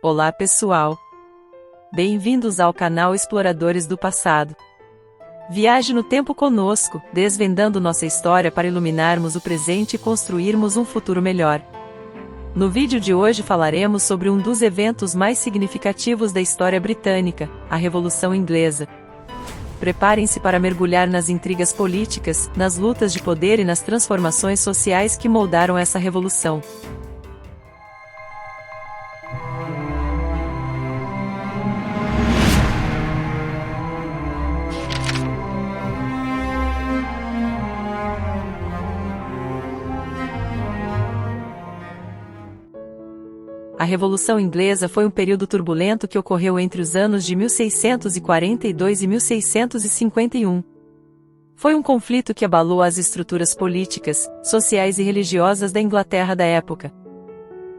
Olá pessoal! Bem-vindos ao canal Exploradores do Passado. Viaje no tempo conosco, desvendando nossa história para iluminarmos o presente e construirmos um futuro melhor. No vídeo de hoje falaremos sobre um dos eventos mais significativos da história britânica, a Revolução Inglesa. Preparem-se para mergulhar nas intrigas políticas, nas lutas de poder e nas transformações sociais que moldaram essa revolução. A Revolução Inglesa foi um período turbulento que ocorreu entre os anos de 1642 e 1651. Foi um conflito que abalou as estruturas políticas, sociais e religiosas da Inglaterra da época.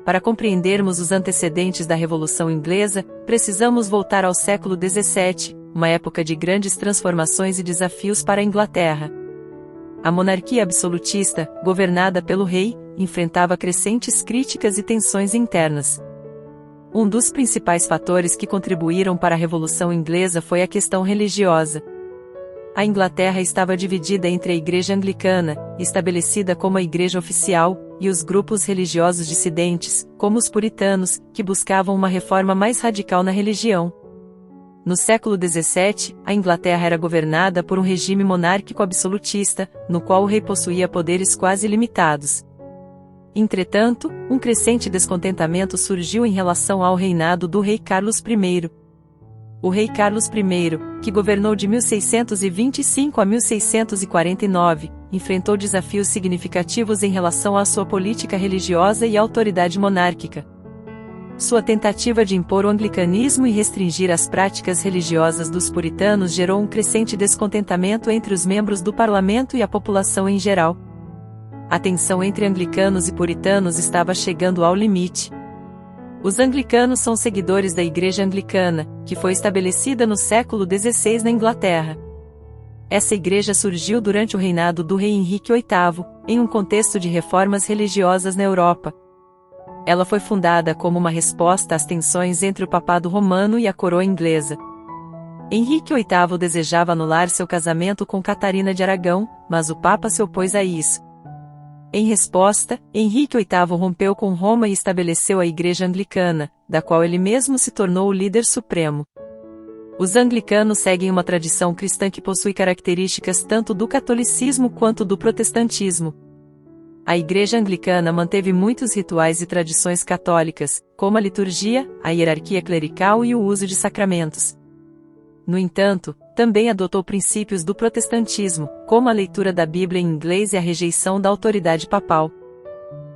Para compreendermos os antecedentes da Revolução Inglesa, precisamos voltar ao século XVII, uma época de grandes transformações e desafios para a Inglaterra. A monarquia absolutista, governada pelo rei, enfrentava crescentes críticas e tensões internas. Um dos principais fatores que contribuíram para a Revolução Inglesa foi a questão religiosa. A Inglaterra estava dividida entre a Igreja Anglicana, estabelecida como a igreja oficial, e os grupos religiosos dissidentes, como os puritanos, que buscavam uma reforma mais radical na religião. No século XVII, a Inglaterra era governada por um regime monárquico absolutista, no qual o rei possuía poderes quase ilimitados. Entretanto, um crescente descontentamento surgiu em relação ao reinado do rei Carlos I. O rei Carlos I, que governou de 1625 a 1649, enfrentou desafios significativos em relação à sua política religiosa e autoridade monárquica. Sua tentativa de impor o anglicanismo e restringir as práticas religiosas dos puritanos gerou um crescente descontentamento entre os membros do parlamento e a população em geral. A tensão entre anglicanos e puritanos estava chegando ao limite. Os anglicanos são seguidores da Igreja Anglicana, que foi estabelecida no século XVI na Inglaterra. Essa igreja surgiu durante o reinado do rei Henrique VIII, em um contexto de reformas religiosas na Europa. Ela foi fundada como uma resposta às tensões entre o papado romano e a coroa inglesa. Henrique VIII desejava anular seu casamento com Catarina de Aragão, mas o Papa se opôs a isso. Em resposta, Henrique VIII rompeu com Roma e estabeleceu a Igreja Anglicana, da qual ele mesmo se tornou o líder supremo. Os anglicanos seguem uma tradição cristã que possui características tanto do catolicismo quanto do protestantismo. A Igreja Anglicana manteve muitos rituais e tradições católicas, como a liturgia, a hierarquia clerical e o uso de sacramentos. No entanto, também adotou princípios do protestantismo, como a leitura da Bíblia em inglês e a rejeição da autoridade papal.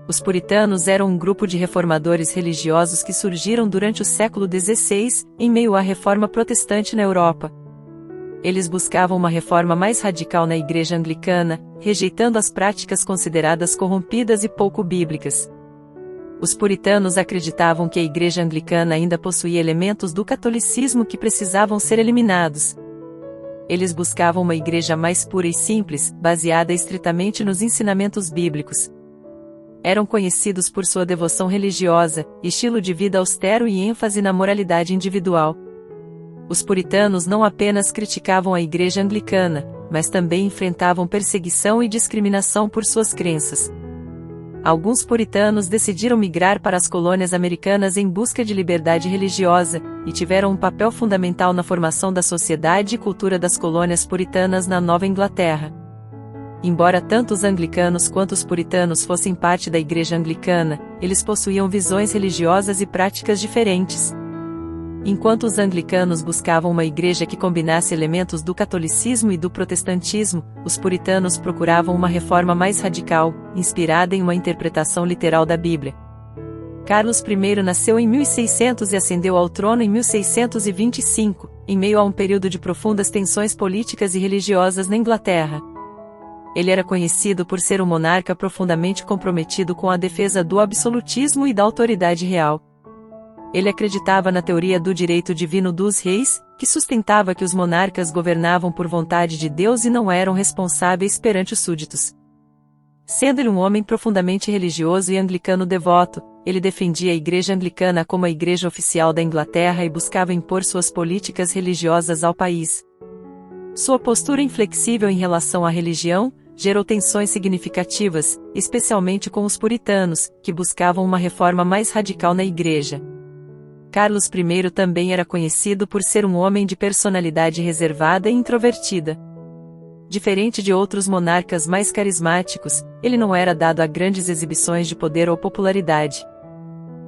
Os puritanos eram um grupo de reformadores religiosos que surgiram durante o século XVI, em meio à reforma protestante na Europa. Eles buscavam uma reforma mais radical na Igreja Anglicana, rejeitando as práticas consideradas corrompidas e pouco bíblicas. Os puritanos acreditavam que a Igreja Anglicana ainda possuía elementos do catolicismo que precisavam ser eliminados. Eles buscavam uma igreja mais pura e simples, baseada estritamente nos ensinamentos bíblicos. Eram conhecidos por sua devoção religiosa, estilo de vida austero e ênfase na moralidade individual. Os puritanos não apenas criticavam a Igreja Anglicana, mas também enfrentavam perseguição e discriminação por suas crenças. Alguns puritanos decidiram migrar para as colônias americanas em busca de liberdade religiosa, e tiveram um papel fundamental na formação da sociedade e cultura das colônias puritanas na Nova Inglaterra. Embora tanto os anglicanos quanto os puritanos fossem parte da Igreja Anglicana, eles possuíam visões religiosas e práticas diferentes. Enquanto os anglicanos buscavam uma igreja que combinasse elementos do catolicismo e do protestantismo, os puritanos procuravam uma reforma mais radical, inspirada em uma interpretação literal da Bíblia. Carlos I nasceu em 1600 e ascendeu ao trono em 1625, em meio a um período de profundas tensões políticas e religiosas na Inglaterra. Ele era conhecido por ser um monarca profundamente comprometido com a defesa do absolutismo e da autoridade real. Ele acreditava na teoria do direito divino dos reis, que sustentava que os monarcas governavam por vontade de Deus e não eram responsáveis perante os súditos. Sendo ele um homem profundamente religioso e anglicano devoto, ele defendia a Igreja Anglicana como a igreja oficial da Inglaterra e buscava impor suas políticas religiosas ao país. Sua postura inflexível em relação à religião gerou tensões significativas, especialmente com os puritanos, que buscavam uma reforma mais radical na Igreja. Carlos I também era conhecido por ser um homem de personalidade reservada e introvertida. Diferente de outros monarcas mais carismáticos, ele não era dado a grandes exibições de poder ou popularidade.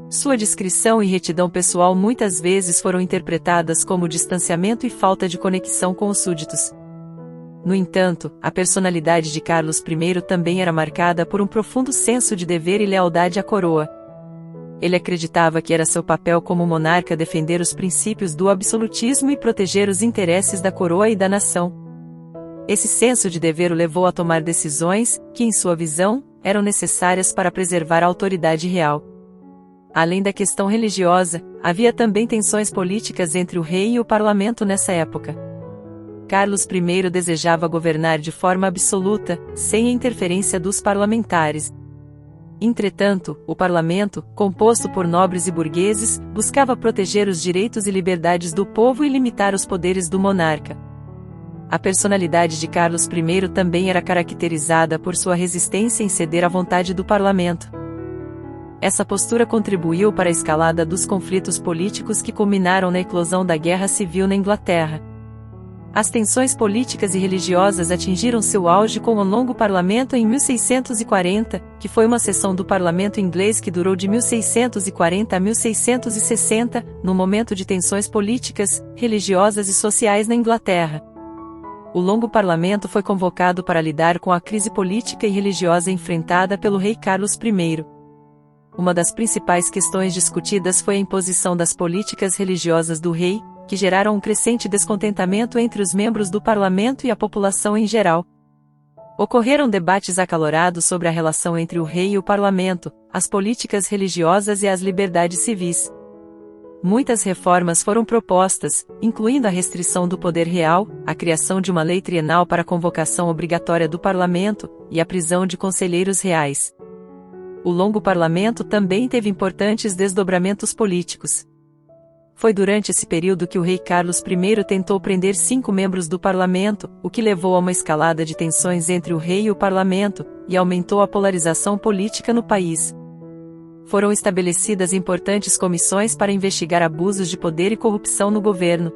Sua discrição e retidão pessoal muitas vezes foram interpretadas como distanciamento e falta de conexão com os súditos. No entanto, a personalidade de Carlos I também era marcada por um profundo senso de dever e lealdade à coroa. Ele acreditava que era seu papel como monarca defender os princípios do absolutismo e proteger os interesses da coroa e da nação. Esse senso de dever o levou a tomar decisões que, em sua visão, eram necessárias para preservar a autoridade real. Além da questão religiosa, havia também tensões políticas entre o rei e o parlamento nessa época. Carlos I desejava governar de forma absoluta, sem a interferência dos parlamentares. Entretanto, o parlamento, composto por nobres e burgueses, buscava proteger os direitos e liberdades do povo e limitar os poderes do monarca. A personalidade de Carlos I também era caracterizada por sua resistência em ceder à vontade do parlamento. Essa postura contribuiu para a escalada dos conflitos políticos que culminaram na eclosão da Guerra Civil na Inglaterra. As tensões políticas e religiosas atingiram seu auge com o Longo Parlamento em 1640, que foi uma sessão do parlamento inglês que durou de 1640 a 1660, num momento de tensões políticas, religiosas e sociais na Inglaterra. O Longo Parlamento foi convocado para lidar com a crise política e religiosa enfrentada pelo rei Carlos I. Uma das principais questões discutidas foi a imposição das políticas religiosas do rei, que geraram um crescente descontentamento entre os membros do parlamento e a população em geral. Ocorreram debates acalorados sobre a relação entre o rei e o parlamento, as políticas religiosas e as liberdades civis. Muitas reformas foram propostas, incluindo a restrição do poder real, a criação de uma lei trienal para a convocação obrigatória do parlamento, e a prisão de conselheiros reais. O Longo Parlamento também teve importantes desdobramentos políticos. Foi durante esse período que o rei Carlos I tentou prender 5 membros do parlamento, o que levou a uma escalada de tensões entre o rei e o parlamento, e aumentou a polarização política no país. Foram estabelecidas importantes comissões para investigar abusos de poder e corrupção no governo.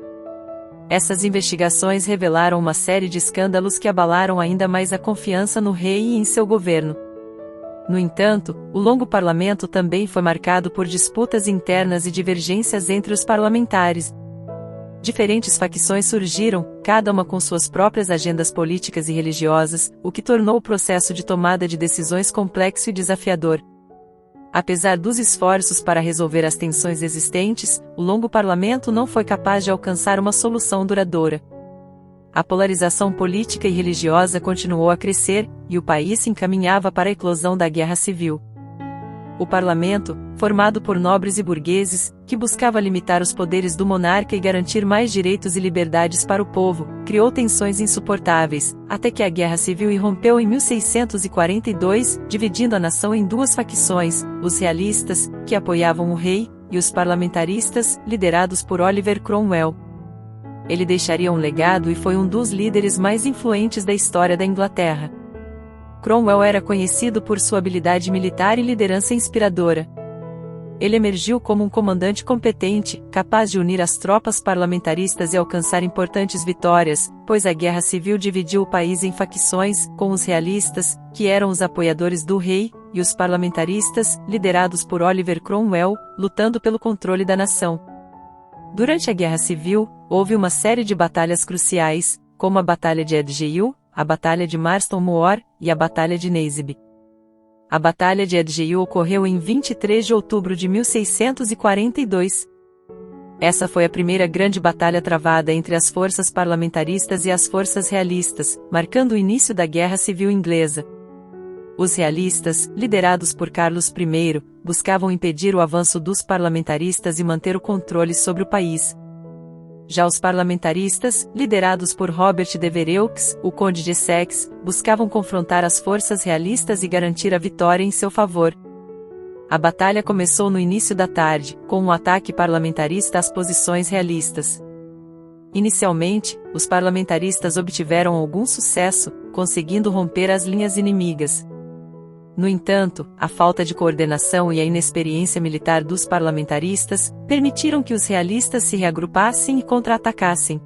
Essas investigações revelaram uma série de escândalos que abalaram ainda mais a confiança no rei e em seu governo. No entanto, o Longo Parlamento também foi marcado por disputas internas e divergências entre os parlamentares. Diferentes facções surgiram, cada uma com suas próprias agendas políticas e religiosas, o que tornou o processo de tomada de decisões complexo e desafiador. Apesar dos esforços para resolver as tensões existentes, o Longo Parlamento não foi capaz de alcançar uma solução duradoura. A polarização política e religiosa continuou a crescer, e o país se encaminhava para a eclosão da Guerra Civil. O parlamento, formado por nobres e burgueses, que buscava limitar os poderes do monarca e garantir mais direitos e liberdades para o povo, criou tensões insuportáveis, até que a Guerra Civil irrompeu em 1642, dividindo a nação em 2 facções, os realistas, que apoiavam o rei, e os parlamentaristas, liderados por Oliver Cromwell. Ele deixaria um legado e foi um dos líderes mais influentes da história da Inglaterra. Cromwell era conhecido por sua habilidade militar e liderança inspiradora. Ele emergiu como um comandante competente, capaz de unir as tropas parlamentaristas e alcançar importantes vitórias, pois a Guerra Civil dividiu o país em facções, com os realistas, que eram os apoiadores do rei, e os parlamentaristas, liderados por Oliver Cromwell, lutando pelo controle da nação. Durante a Guerra Civil, houve uma série de batalhas cruciais, como a Batalha de Edgehill, a Batalha de Marston Moor e a Batalha de Naseby. A Batalha de Edgehill ocorreu em 23 de outubro de 1642. Essa foi a primeira grande batalha travada entre as forças parlamentaristas e as forças realistas, marcando o início da Guerra Civil Inglesa. Os realistas, liderados por Carlos I, buscavam impedir o avanço dos parlamentaristas e manter o controle sobre o país. Já os parlamentaristas, liderados por Robert de Vereux, o conde de Essex, buscavam confrontar as forças realistas e garantir a vitória em seu favor. A batalha começou no início da tarde, com um ataque parlamentarista às posições realistas. Inicialmente, os parlamentaristas obtiveram algum sucesso, conseguindo romper as linhas inimigas. No entanto, a falta de coordenação e a inexperiência militar dos parlamentaristas permitiram que os realistas se reagrupassem e contra-atacassem.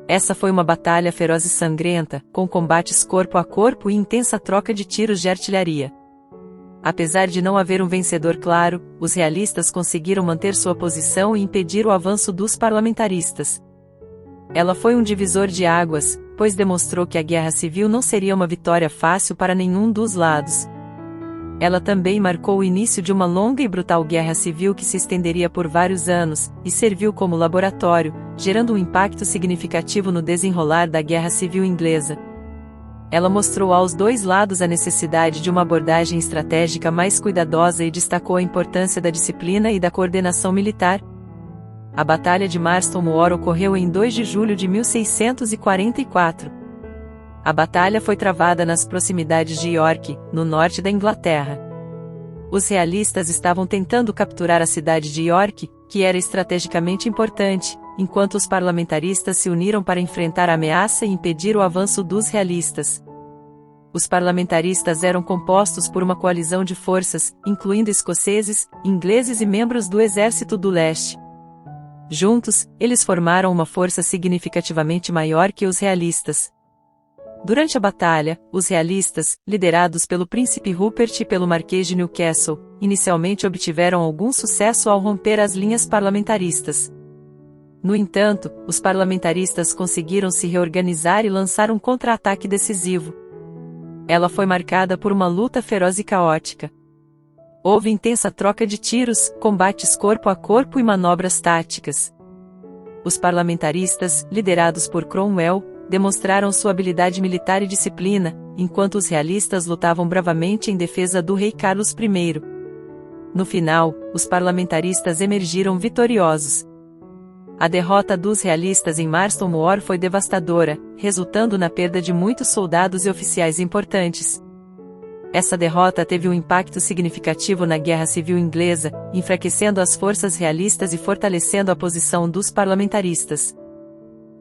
Essa foi uma batalha feroz e sangrenta, com combates corpo a corpo e intensa troca de tiros de artilharia. Apesar de não haver um vencedor claro, os realistas conseguiram manter sua posição e impedir o avanço dos parlamentaristas. Ela foi um divisor de águas, pois demonstrou que a guerra civil não seria uma vitória fácil para nenhum dos lados. Ela também marcou o início de uma longa e brutal guerra civil que se estenderia por vários anos, e serviu como laboratório, gerando um impacto significativo no desenrolar da Guerra Civil Inglesa. Ela mostrou aos dois lados a necessidade de uma abordagem estratégica mais cuidadosa e destacou a importância da disciplina e da coordenação militar. A Batalha de Marston Moor ocorreu em 2 de julho de 1644. A batalha foi travada nas proximidades de York, no norte da Inglaterra. Os realistas estavam tentando capturar a cidade de York, que era estrategicamente importante, enquanto os parlamentaristas se uniram para enfrentar a ameaça e impedir o avanço dos realistas. Os parlamentaristas eram compostos por uma coalizão de forças, incluindo escoceses, ingleses e membros do Exército do Leste. Juntos, eles formaram uma força significativamente maior que os realistas. Durante a batalha, os realistas, liderados pelo príncipe Rupert e pelo marquês de Newcastle, inicialmente obtiveram algum sucesso ao romper as linhas parlamentaristas. No entanto, os parlamentaristas conseguiram se reorganizar e lançar um contra-ataque decisivo. Ela foi marcada por uma luta feroz e caótica. Houve intensa troca de tiros, combates corpo a corpo e manobras táticas. Os parlamentaristas, liderados por Cromwell, demonstraram sua habilidade militar e disciplina, enquanto os realistas lutavam bravamente em defesa do rei Carlos I. No final, os parlamentaristas emergiram vitoriosos. A derrota dos realistas em Marston Moor foi devastadora, resultando na perda de muitos soldados e oficiais importantes. Essa derrota teve um impacto significativo na Guerra Civil Inglesa, enfraquecendo as forças realistas e fortalecendo a posição dos parlamentaristas.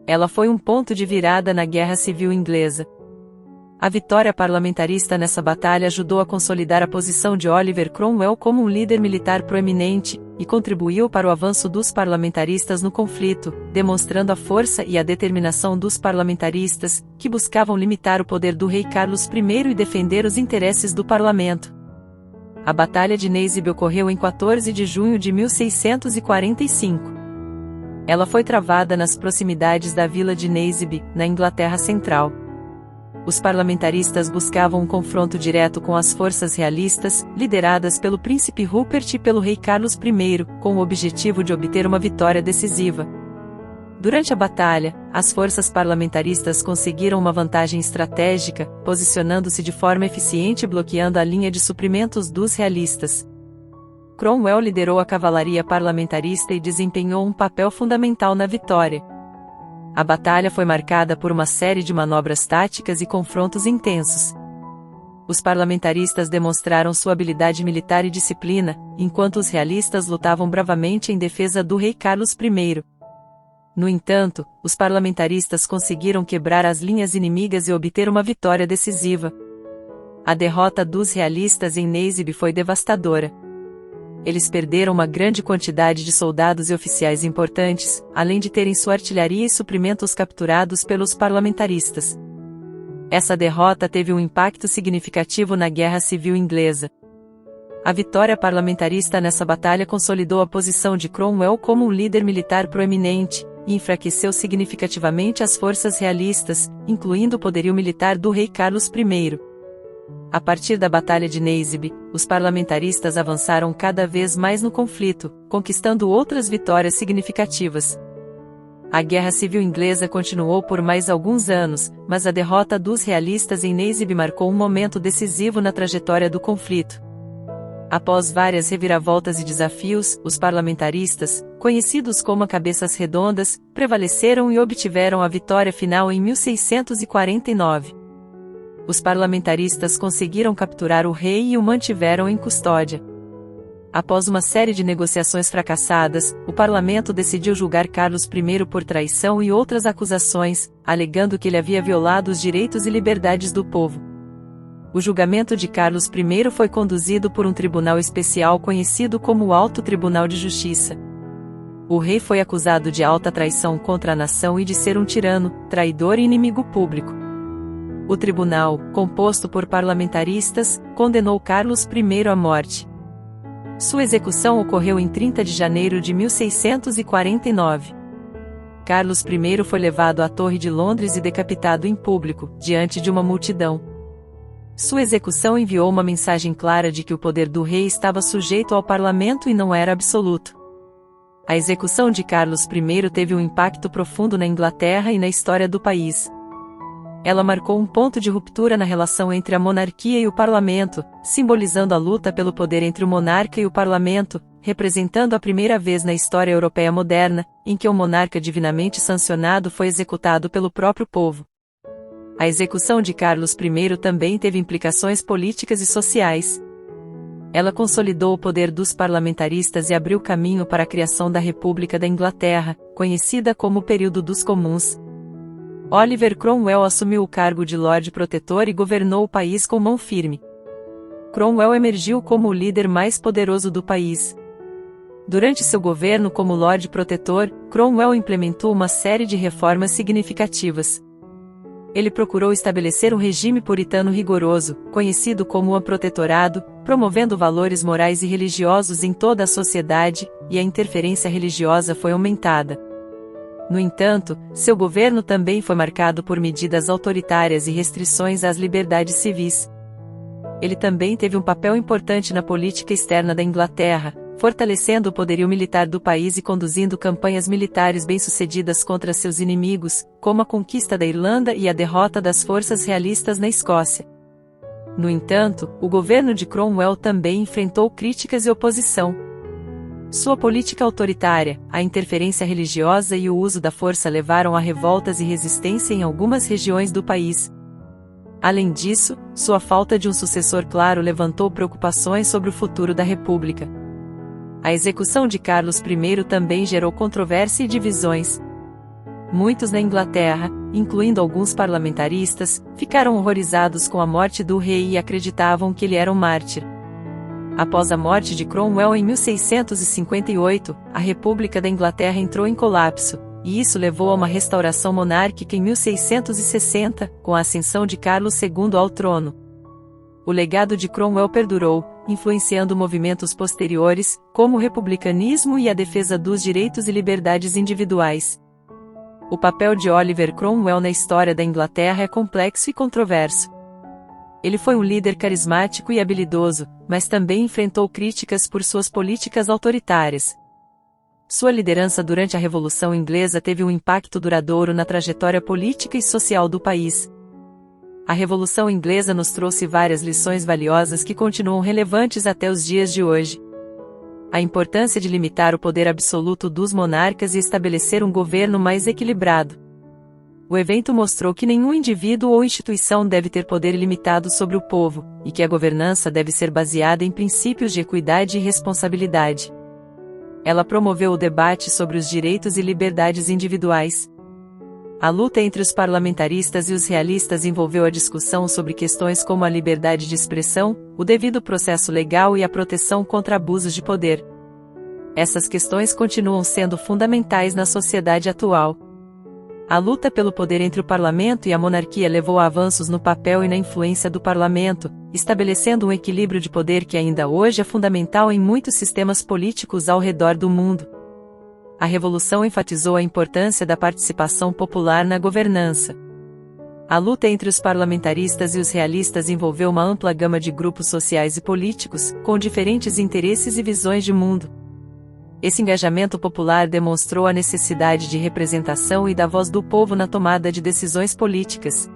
Ela foi um ponto de virada na Guerra Civil Inglesa. A vitória parlamentarista nessa batalha ajudou a consolidar a posição de Oliver Cromwell como um líder militar proeminente, e contribuiu para o avanço dos parlamentaristas no conflito, demonstrando a força e a determinação dos parlamentaristas, que buscavam limitar o poder do rei Carlos I e defender os interesses do parlamento. A Batalha de Naseby ocorreu em 14 de junho de 1645. Ela foi travada nas proximidades da vila de Naseby, na Inglaterra Central. Os parlamentaristas buscavam um confronto direto com as forças realistas, lideradas pelo príncipe Rupert e pelo rei Carlos I, com o objetivo de obter uma vitória decisiva. Durante a batalha, as forças parlamentaristas conseguiram uma vantagem estratégica, posicionando-se de forma eficiente e bloqueando a linha de suprimentos dos realistas. Cromwell liderou a cavalaria parlamentarista e desempenhou um papel fundamental na vitória. A batalha foi marcada por uma série de manobras táticas e confrontos intensos. Os parlamentaristas demonstraram sua habilidade militar e disciplina, enquanto os realistas lutavam bravamente em defesa do rei Carlos I. No entanto, os parlamentaristas conseguiram quebrar as linhas inimigas e obter uma vitória decisiva. A derrota dos realistas em Naseby foi devastadora. Eles perderam uma grande quantidade de soldados e oficiais importantes, além de terem sua artilharia e suprimentos capturados pelos parlamentaristas. Essa derrota teve um impacto significativo na Guerra Civil Inglesa. A vitória parlamentarista nessa batalha consolidou a posição de Cromwell como um líder militar proeminente, e enfraqueceu significativamente as forças realistas, incluindo o poderio militar do rei Carlos I. A partir da Batalha de Naseby, os parlamentaristas avançaram cada vez mais no conflito, conquistando outras vitórias significativas. A Guerra Civil Inglesa continuou por mais alguns anos, mas a derrota dos realistas em Naseby marcou um momento decisivo na trajetória do conflito. Após várias reviravoltas e desafios, os parlamentaristas, conhecidos como cabeças redondas, prevaleceram e obtiveram a vitória final em 1649. Os parlamentaristas conseguiram capturar o rei e o mantiveram em custódia. Após uma série de negociações fracassadas, o parlamento decidiu julgar Carlos I por traição e outras acusações, alegando que ele havia violado os direitos e liberdades do povo. O julgamento de Carlos I foi conduzido por um tribunal especial conhecido como o Alto Tribunal de Justiça. O rei foi acusado de alta traição contra a nação e de ser um tirano, traidor e inimigo público. O tribunal, composto por parlamentaristas, condenou Carlos I à morte. Sua execução ocorreu em 30 de janeiro de 1649. Carlos I foi levado à Torre de Londres e decapitado em público, diante de uma multidão. Sua execução enviou uma mensagem clara de que o poder do rei estava sujeito ao parlamento e não era absoluto. A execução de Carlos I teve um impacto profundo na Inglaterra e na história do país. Ela marcou um ponto de ruptura na relação entre a monarquia e o parlamento, simbolizando a luta pelo poder entre o monarca e o parlamento, representando a primeira vez na história europeia moderna, em que um monarca divinamente sancionado foi executado pelo próprio povo. A execução de Carlos I também teve implicações políticas e sociais. Ela consolidou o poder dos parlamentaristas e abriu caminho para a criação da República da Inglaterra, conhecida como o Período dos Comuns. Oliver Cromwell assumiu o cargo de Lorde Protetor e governou o país com mão firme. Cromwell emergiu como o líder mais poderoso do país. Durante seu governo como Lorde Protetor, Cromwell implementou uma série de reformas significativas. Ele procurou estabelecer um regime puritano rigoroso, conhecido como o protetorado, promovendo valores morais e religiosos em toda a sociedade, e a interferência religiosa foi aumentada. No entanto, seu governo também foi marcado por medidas autoritárias e restrições às liberdades civis. Ele também teve um papel importante na política externa da Inglaterra, fortalecendo o poderio militar do país e conduzindo campanhas militares bem-sucedidas contra seus inimigos, como a conquista da Irlanda e a derrota das forças realistas na Escócia. No entanto, o governo de Cromwell também enfrentou críticas e oposição. Sua política autoritária, a interferência religiosa e o uso da força levaram a revoltas e resistência em algumas regiões do país. Além disso, sua falta de um sucessor claro levantou preocupações sobre o futuro da República. A execução de Carlos I também gerou controvérsia e divisões. Muitos na Inglaterra, incluindo alguns parlamentaristas, ficaram horrorizados com a morte do rei e acreditavam que ele era um mártir. Após a morte de Cromwell em 1658, a República da Inglaterra entrou em colapso, e isso levou a uma restauração monárquica em 1660, com a ascensão de Carlos II ao trono. O legado de Cromwell perdurou, influenciando movimentos posteriores, como o republicanismo e a defesa dos direitos e liberdades individuais. O papel de Oliver Cromwell na história da Inglaterra é complexo e controverso. Ele foi um líder carismático e habilidoso, mas também enfrentou críticas por suas políticas autoritárias. Sua liderança durante a Revolução Inglesa teve um impacto duradouro na trajetória política e social do país. A Revolução Inglesa nos trouxe várias lições valiosas que continuam relevantes até os dias de hoje. A importância de limitar o poder absoluto dos monarcas e estabelecer um governo mais equilibrado. O evento mostrou que nenhum indivíduo ou instituição deve ter poder ilimitado sobre o povo, e que a governança deve ser baseada em princípios de equidade e responsabilidade. Ela promoveu o debate sobre os direitos e liberdades individuais. A luta entre os parlamentaristas e os realistas envolveu a discussão sobre questões como a liberdade de expressão, o devido processo legal e a proteção contra abusos de poder. Essas questões continuam sendo fundamentais na sociedade atual. A luta pelo poder entre o parlamento e a monarquia levou a avanços no papel e na influência do parlamento, estabelecendo um equilíbrio de poder que ainda hoje é fundamental em muitos sistemas políticos ao redor do mundo. A Revolução enfatizou a importância da participação popular na governança. A luta entre os parlamentaristas e os realistas envolveu uma ampla gama de grupos sociais e políticos, com diferentes interesses e visões de mundo. Esse engajamento popular demonstrou a necessidade de representação e da voz do povo na tomada de decisões políticas.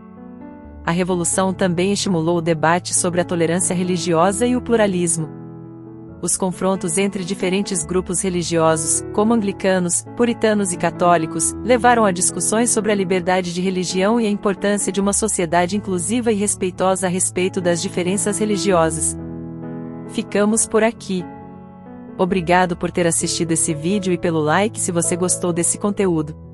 A Revolução também estimulou o debate sobre a tolerância religiosa e o pluralismo. Os confrontos entre diferentes grupos religiosos, como anglicanos, puritanos e católicos, levaram a discussões sobre a liberdade de religião e a importância de uma sociedade inclusiva e respeitosa a respeito das diferenças religiosas. Ficamos por aqui. Obrigado por ter assistido esse vídeo e pelo like se você gostou desse conteúdo.